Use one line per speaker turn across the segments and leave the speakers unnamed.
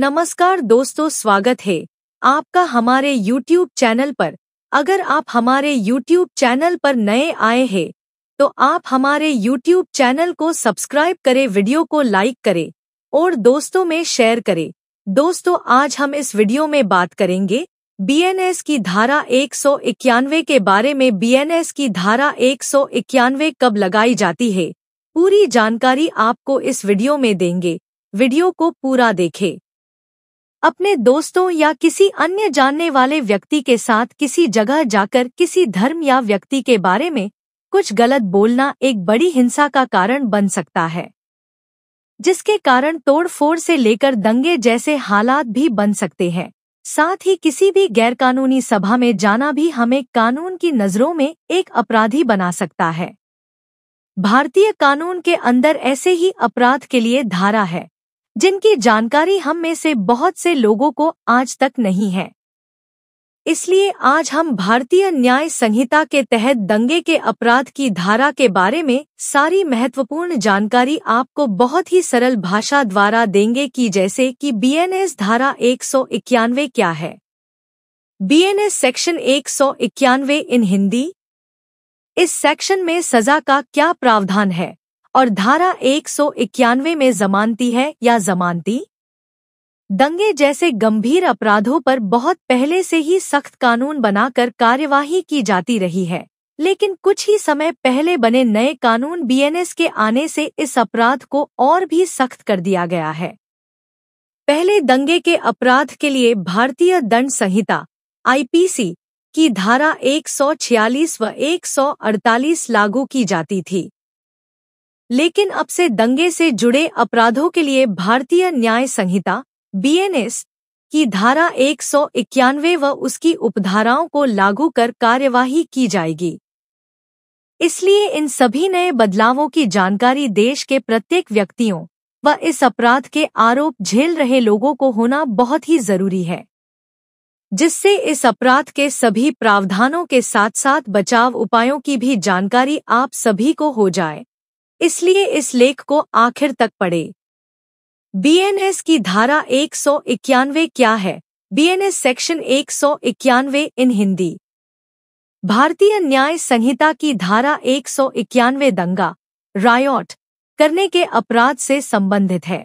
नमस्कार दोस्तों, स्वागत है आपका हमारे YouTube चैनल पर। अगर आप हमारे YouTube चैनल पर नए आए हैं तो आप हमारे YouTube चैनल को सब्सक्राइब करें, वीडियो को लाइक करें और दोस्तों में शेयर करें। दोस्तों, आज हम इस वीडियो में बात करेंगे BENS की धारा 191 के बारे में। BENS की धारा 191 कब लगाई जाती है, पूरी जानकारी आपको इस वीडियो में देंगे। वीडियो को पूरा देखें। अपने दोस्तों या किसी अन्य जानने वाले व्यक्ति के साथ किसी जगह जाकर किसी धर्म या व्यक्ति के बारे में कुछ गलत बोलना एक बड़ी हिंसा का कारण बन सकता है, जिसके कारण तोड़फोड़ से लेकर दंगे जैसे हालात भी बन सकते हैं। साथ ही किसी भी गैरकानूनी सभा में जाना भी हमें कानून की नज़रों में एक अपराधी बना सकता है। भारतीय कानून के अंदर ऐसे ही अपराध के लिए धारा है, जिनकी जानकारी हम में से बहुत से लोगों को आज तक नहीं है। इसलिए आज हम भारतीय न्याय संहिता के तहत दंगे के अपराध की धारा के बारे में सारी महत्वपूर्ण जानकारी आपको बहुत ही सरल भाषा द्वारा देंगे कि जैसे कि BENS धारा 191 क्या है, BENS सेक्शन 191 इन हिंदी। इस सेक्शन में सजा का क्या प्रावधान है और धारा 191 में जमानती है या जमानती। दंगे जैसे गंभीर अपराधों पर बहुत पहले से ही सख्त कानून बनाकर कार्यवाही की जाती रही है, लेकिन कुछ ही समय पहले बने नए कानून BENS के आने से इस अपराध को और भी सख्त कर दिया गया है। पहले दंगे के अपराध के लिए भारतीय दंड संहिता IPC की धारा 146 व 148 लागू की जाती थी, लेकिन अब से दंगे से जुड़े अपराधों के लिए भारतीय न्याय संहिता BENS की धारा 191 व उसकी उपधाराओं को लागू कर कार्यवाही की जाएगी। इसलिए इन सभी नए बदलावों की जानकारी देश के प्रत्येक व्यक्तियों व इस अपराध के आरोप झेल रहे लोगों को होना बहुत ही जरूरी है, जिससे इस अपराध के सभी प्रावधानों के साथ साथ बचाव उपायों की भी जानकारी आप सभी को हो जाए। इसलिए इस लेख को आखिर तक पढ़ें। BENS की धारा 191 क्या है? BENS सेक्शन 191 इन हिंदी। भारतीय न्याय संहिता की धारा 191 दंगा रायोट करने के अपराध से संबंधित है।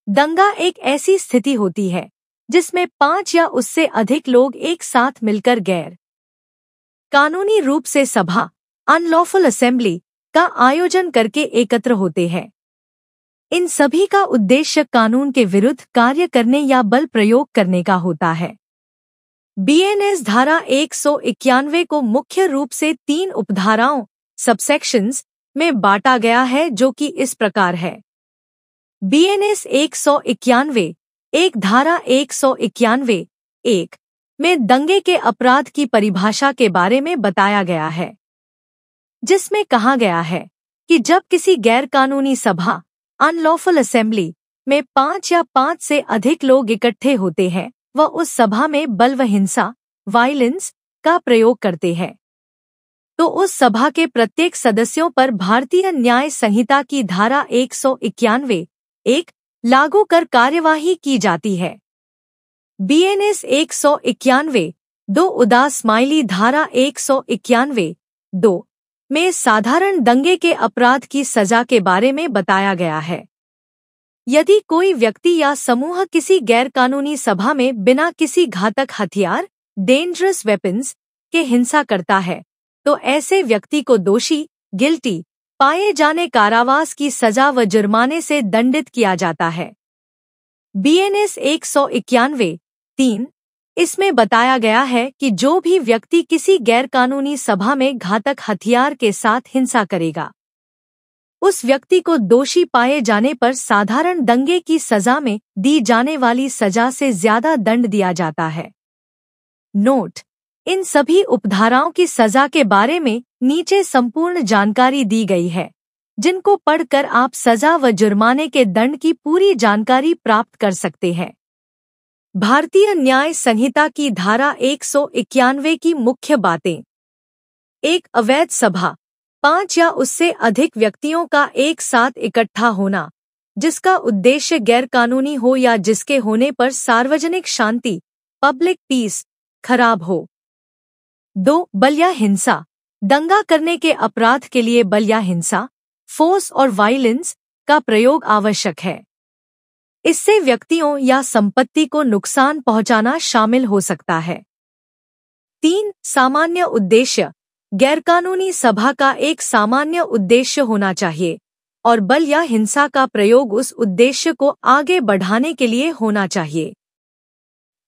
दंगा एक ऐसी स्थिति होती है जिसमें 5 या उससे अधिक लोग एक साथ मिलकर गैर कानूनी रूप से सभा अनलॉफुल असेंबली का आयोजन करके एकत्र होते हैं। इन सभी का उद्देश्य कानून के विरुद्ध कार्य करने या बल प्रयोग करने का होता है। BENS धारा 191 को मुख्य रूप से 3 उपधाराओं सबसेक्शंस में बांटा गया है, जो कि इस प्रकार है। BENS 191 एक धारा 191 1 में दंगे के अपराध की परिभाषा के बारे में बताया गया है, जिसमें कहा गया है कि जब किसी गैरकानूनी सभा अनलॉफुल असेंबली में 5 या 5 से अधिक लोग इकट्ठे होते हैं व उस सभा में बल व हिंसा वायलेंस का प्रयोग करते हैं, तो उस सभा के प्रत्येक सदस्यों पर भारतीय न्याय संहिता की धारा 191 1 लागू कर कार्यवाही की जाती है। BENS 191 2 उदास स्माइली धारा 191 2 में साधारण दंगे के अपराध की सजा के बारे में बताया गया है। यदि कोई व्यक्ति या समूह किसी गैरकानूनी सभा में बिना किसी घातक हथियार डेंजरस वेपन्स के हिंसा करता है, तो ऐसे व्यक्ति को दोषी गिल्टी पाए जाने कारावास की सजा व जुर्माने से दंडित किया जाता है। BENS 191 3 इसमें बताया गया है कि जो भी व्यक्ति किसी गैरकानूनी सभा में घातक हथियार के साथ हिंसा करेगा, उस व्यक्ति को दोषी पाए जाने पर साधारण दंगे की सजा में दी जाने वाली सजा से ज्यादा दंड दिया जाता है। नोट: इन सभी उपधाराओं की सजा के बारे में नीचे संपूर्ण जानकारी दी गई है, जिनको पढ़कर आप सजा व जुर्माने के दंड की पूरी जानकारी प्राप्त कर सकते हैं। भारतीय न्याय संहिता की धारा 191 की मुख्य बातें। 1 अवैध सभा 5 या उससे अधिक व्यक्तियों का एक साथ इकट्ठा होना। जिसका उद्देश्य गैरकानूनी हो या जिसके होने पर सार्वजनिक शांति पब्लिक पीस खराब हो। 2. बल या हिंसा। दंगा करने के अपराध के लिए बल या हिंसा फोर्स और वायलेंस का प्रयोग आवश्यक है। इससे व्यक्तियों या संपत्ति को नुकसान पहुंचाना शामिल हो सकता है। 3. सामान्य उद्देश्य। गैरकानूनी सभा का एक सामान्य उद्देश्य होना चाहिए और बल या हिंसा का प्रयोग उस उद्देश्य को आगे बढ़ाने के लिए होना चाहिए।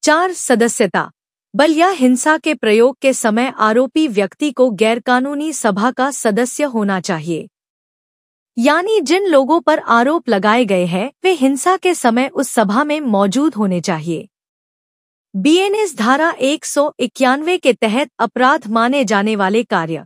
4. सदस्यता। बल या हिंसा के प्रयोग के समय आरोपी व्यक्ति को गैरकानूनी सभा का सदस्य होना चाहिए, यानी जिन लोगों पर आरोप लगाए गए हैं वे हिंसा के समय उस सभा में मौजूद होने चाहिए। बीएनएस धारा 191 के तहत अपराध माने जाने वाले कार्य।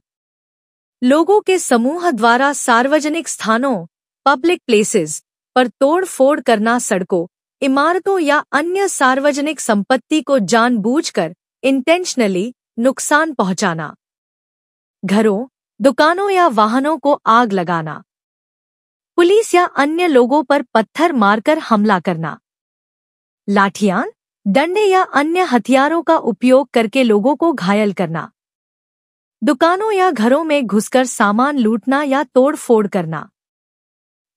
लोगों के समूह द्वारा सार्वजनिक स्थानों पब्लिक प्लेसेस पर तोड़ फोड़ करना, सड़कों, इमारतों या अन्य सार्वजनिक संपत्ति को जानबूझकर इंटेंशनली नुकसान पहुंचाना। घरों, दुकानों या वाहनों को आग लगाना। पुलिस या अन्य लोगों पर पत्थर मारकर हमला करना। लाठियां, डंडे या अन्य हथियारों का उपयोग करके लोगों को घायल करना। दुकानों या घरों में घुसकर सामान लूटना या तोड़ फोड़ करना।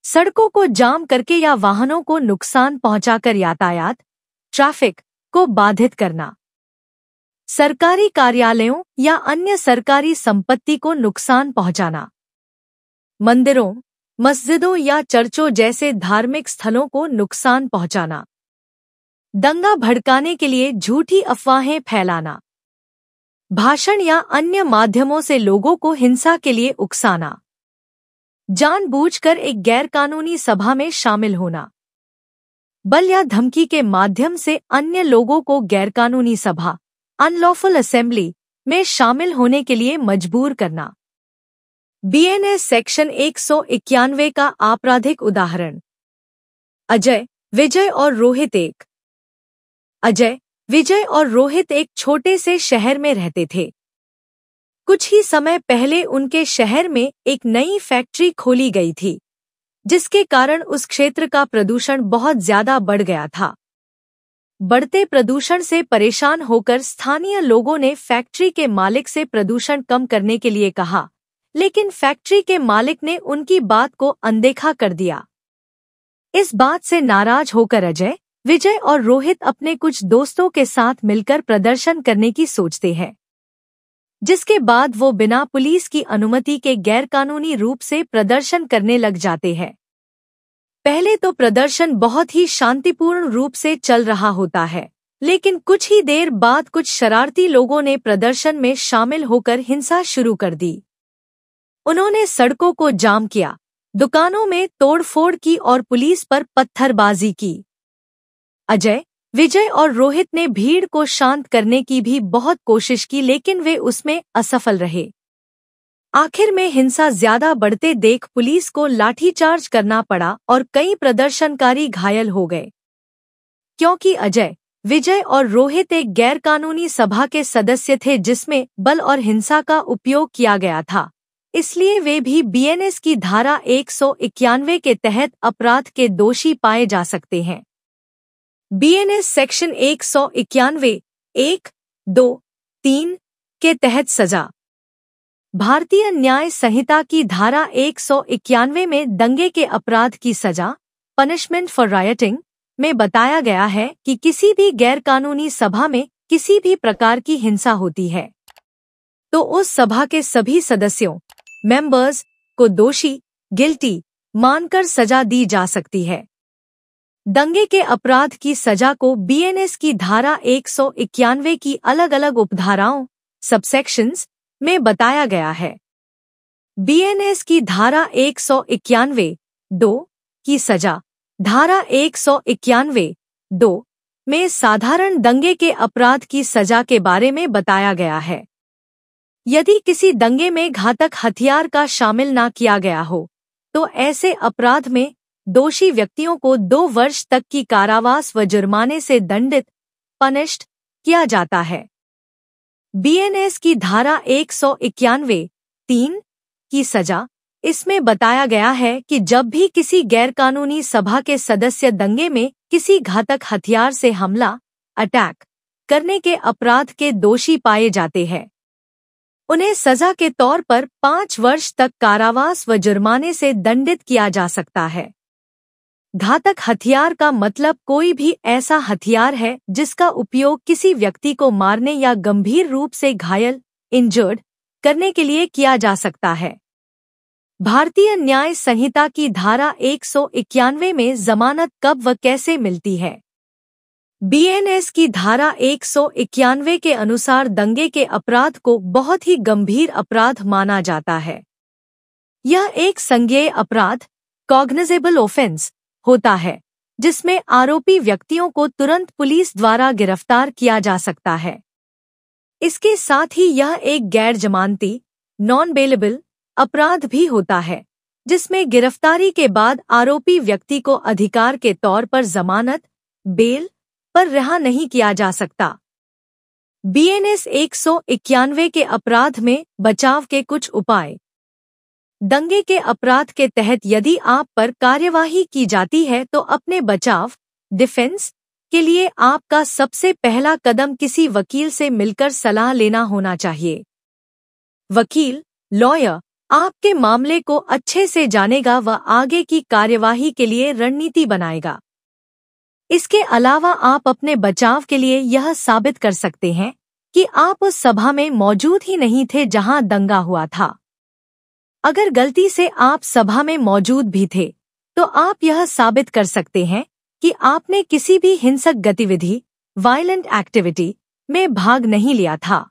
सड़कों को जाम करके या वाहनों को नुकसान पहुंचाकर यातायात ट्रैफिक को बाधित करना। सरकारी कार्यालयों या अन्य सरकारी संपत्ति को नुकसान पहुंचाना। मंदिरों, मस्जिदों या चर्चों जैसे धार्मिक स्थलों को नुकसान पहुंचाना। दंगा भड़काने के लिए झूठी अफवाहें फैलाना। भाषण या अन्य माध्यमों से लोगों को हिंसा के लिए उकसाना। जानबूझकर एक गैरकानूनी सभा में शामिल होना। बल या धमकी के माध्यम से अन्य लोगों को गैरकानूनी सभा अनलॉफुल असेंबली में शामिल होने के लिए मजबूर करना। बीएनएस सेक्शन 191 का आपराधिक उदाहरण। अजय, विजय और रोहित। अजय, विजय और रोहित एक छोटे से शहर में रहते थे। कुछ ही समय पहले उनके शहर में एक नई फैक्ट्री खोली गई थी, जिसके कारण उस क्षेत्र का प्रदूषण बहुत ज्यादा बढ़ गया था। बढ़ते प्रदूषण से परेशान होकर स्थानीय लोगों ने फैक्ट्री के मालिक से प्रदूषण कम करने के लिए कहा, लेकिन फैक्ट्री के मालिक ने उनकी बात को अनदेखा कर दिया। इस बात से नाराज होकर अजय, विजय और रोहित अपने कुछ दोस्तों के साथ मिलकर प्रदर्शन करने की सोचते हैं, जिसके बाद वो बिना पुलिस की अनुमति के गैरकानूनी रूप से प्रदर्शन करने लग जाते हैं। पहले तो प्रदर्शन बहुत ही शांतिपूर्ण रूप से चल रहा होता है, लेकिन कुछ ही देर बाद कुछ शरारती लोगों ने प्रदर्शन में शामिल होकर हिंसा शुरू कर दी। उन्होंने सड़कों को जाम किया, दुकानों में तोड़फोड़ की और पुलिस पर पत्थरबाजी की। अजय, विजय और रोहित ने भीड़ को शांत करने की भी बहुत कोशिश की, लेकिन वे उसमें असफल रहे। आखिर में हिंसा ज्यादा बढ़ते देख पुलिस को लाठीचार्ज करना पड़ा और कई प्रदर्शनकारी घायल हो गए। क्योंकि अजय, विजय और रोहित एक गैरकानूनी सभा के सदस्य थे जिसमें बल और हिंसा का उपयोग किया गया था, इसलिए वे भी बीएनएस की धारा 191 के तहत अपराध के दोषी पाए जा सकते हैं। बीएनएस सेक्शन 191 1, 2, 3 के तहत सजा। भारतीय न्याय संहिता की धारा 191 में दंगे के अपराध की सजा पनिशमेंट फॉर रायटिंग में बताया गया है कि किसी भी गैरकानूनी सभा में किसी भी प्रकार की हिंसा होती है तो उस सभा के सभी सदस्यों मेंबर्स को दोषी गिल्टी मानकर सजा दी जा सकती है। दंगे के अपराध की सजा को बीएनएस की धारा 191 की अलग अलग उपधाराओं सबसेक्शंस में बताया गया है। बीएनएस की धारा 191 2 की सजा धारा 191 2 में साधारण दंगे के अपराध की सजा के बारे में बताया गया है। यदि किसी दंगे में घातक हथियार का शामिल न किया गया हो तो ऐसे अपराध में दोषी व्यक्तियों को 2 वर्ष तक की कारावास व जुर्माने से दंडित पनिश्ड किया जाता है। बीएनएस की धारा 191 3 की सजा इसमें बताया गया है कि जब भी किसी गैरकानूनी सभा के सदस्य दंगे में किसी घातक हथियार से हमला अटैक करने के अपराध के दोषी पाए जाते हैं, उन्हें सजा के तौर पर 5 वर्ष तक कारावास व जुर्माने से दंडित किया जा सकता है। घातक हथियार का मतलब कोई भी ऐसा हथियार है जिसका उपयोग किसी व्यक्ति को मारने या गंभीर रूप से घायल इंजर्ड करने के लिए किया जा सकता है। भारतीय न्याय संहिता की धारा 191 में जमानत कब व कैसे मिलती है? बीएनएस की धारा 191 के अनुसार दंगे के अपराध को बहुत ही गंभीर अपराध माना जाता है। यह एक संज्ञेय अपराध कॉग्निजेबल ऑफेंस होता है, जिसमें आरोपी व्यक्तियों को तुरंत पुलिस द्वारा गिरफ्तार किया जा सकता है। इसके साथ ही यह एक गैर जमानती नॉन बेलेबल अपराध भी होता है, जिसमें गिरफ्तारी के बाद आरोपी व्यक्ति को अधिकार के तौर पर जमानत बेल पर रिहा नहीं किया जा सकता। बीएनएस 191 के अपराध में बचाव के कुछ उपाय। दंगे के अपराध के तहत यदि आप पर कार्यवाही की जाती है तो अपने बचाव डिफेंस के लिए आपका सबसे पहला कदम किसी वकील से मिलकर सलाह लेना होना चाहिए। वकील लॉयर आपके मामले को अच्छे से जानेगा व आगे की कार्यवाही के लिए रणनीति बनाएगा। इसके अलावा आप अपने बचाव के लिए यह साबित कर सकते हैं कि आप उस सभा में मौजूद ही नहीं थे जहां दंगा हुआ था। अगर गलती से आप सभा में मौजूद भी थे तो आप यह साबित कर सकते हैं कि आपने किसी भी हिंसक गतिविधि वायलेंट एक्टिविटी में भाग नहीं लिया था।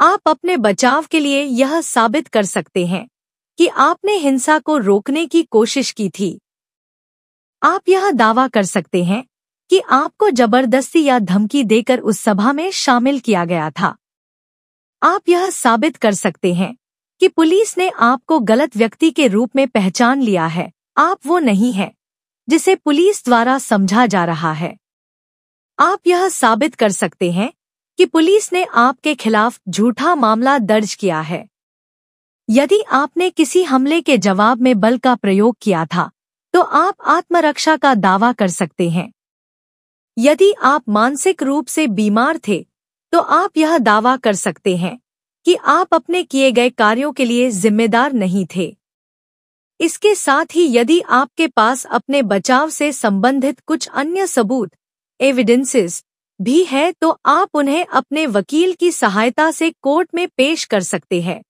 आप अपने बचाव के लिए यह साबित कर सकते हैं कि आपने हिंसा को रोकने की कोशिश की थी। आप यह दावा कर सकते हैं कि आपको जबरदस्ती या धमकी देकर उस सभा में शामिल किया गया था। आप यह साबित कर सकते हैं कि पुलिस ने आपको गलत व्यक्ति के रूप में पहचान लिया है, आप वो नहीं हैं जिसे पुलिस द्वारा समझा जा रहा है। आप यह साबित कर सकते हैं कि पुलिस ने आपके खिलाफ झूठा मामला दर्ज किया है। यदि आपने किसी हमले के जवाब में बल का प्रयोग किया था तो आप आत्मरक्षा का दावा कर सकते हैं। यदि आप मानसिक रूप से बीमार थे तो आप यह दावा कर सकते हैं कि आप अपने किए गए कार्यों के लिए जिम्मेदार नहीं थे। इसके साथ ही यदि आपके पास अपने बचाव से संबंधित कुछ अन्य सबूत एविडेंसेस भी है तो आप उन्हें अपने वकील की सहायता से कोर्ट में पेश कर सकते हैं।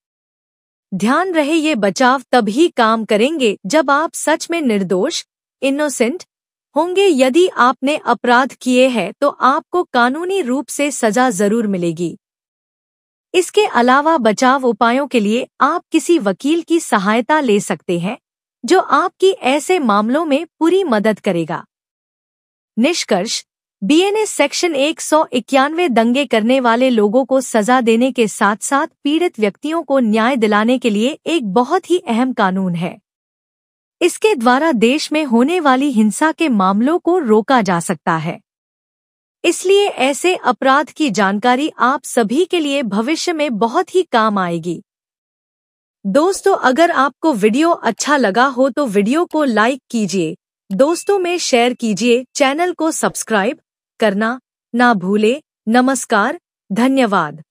ध्यान रहे ये बचाव तभी काम करेंगे जब आप सच में निर्दोष इनोसेंट होंगे। यदि आपने अपराध किए हैं तो आपको कानूनी रूप से सजा जरूर मिलेगी। इसके अलावा बचाव उपायों के लिए आप किसी वकील की सहायता ले सकते हैं जो आपकी ऐसे मामलों में पूरी मदद करेगा। निष्कर्ष, बीएनएस सेक्शन 191 दंगे करने वाले लोगों को सजा देने के साथ साथ पीड़ित व्यक्तियों को न्याय दिलाने के लिए एक बहुत ही अहम कानून है। इसके द्वारा देश में होने वाली हिंसा के मामलों को रोका जा सकता है। इसलिए ऐसे अपराध की जानकारी आप सभी के लिए भविष्य में बहुत ही काम आएगी। दोस्तों, अगर आपको वीडियो अच्छा लगा हो तो वीडियो को लाइक कीजिए, दोस्तों में शेयर कीजिए, चैनल को सब्सक्राइब करना ना भूले। नमस्कार, धन्यवाद।